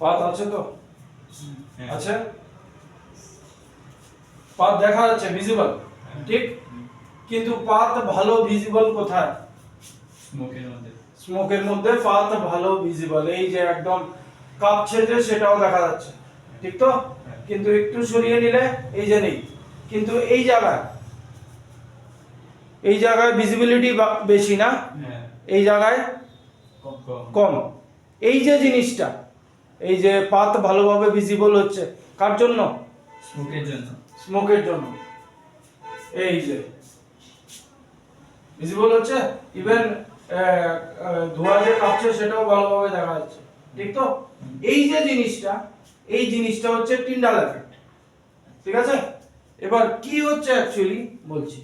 পাত আছে তো? আছে, পাত দেখা যাচ্ছে, ভিজিবল, ঠিক? কিন্তু পাত ভালো ভিজিবল কোথায়? স্মোকের মধ্যে। স্মোকের মধ্যে পাত ভালো ভিজিবল, এই যে একদম কাঁপছে যে সেটাও দেখা যাচ্ছে, ঠিক তো? কিন্তু একটু সরিয়ে নিলে এই যে নেই, কিন্তু এই জায়গায় ভিজিবিলিটি বেশি না, এই জায়গায় কম। এই যে জিনিসটা, এই যে পাত ভালোভাবে ভিজিবল হচ্ছে কার জন্য? স্মোকের জন্য। স্মোকের জন্য। এই যে ভিজিবল হচ্ছে, ইভেন ধোঁয়া যে কাটছে সেটাও ভালোভাবে দেখা যাচ্ছে, ঠিক তো? এই যে জিনিসটা, এই জিনিসটা হচ্ছে টিন্ডাল এফেক্ট, ঠিক আছে? এবার কি হচ্ছে অ্যাকচুয়ালি বলছি।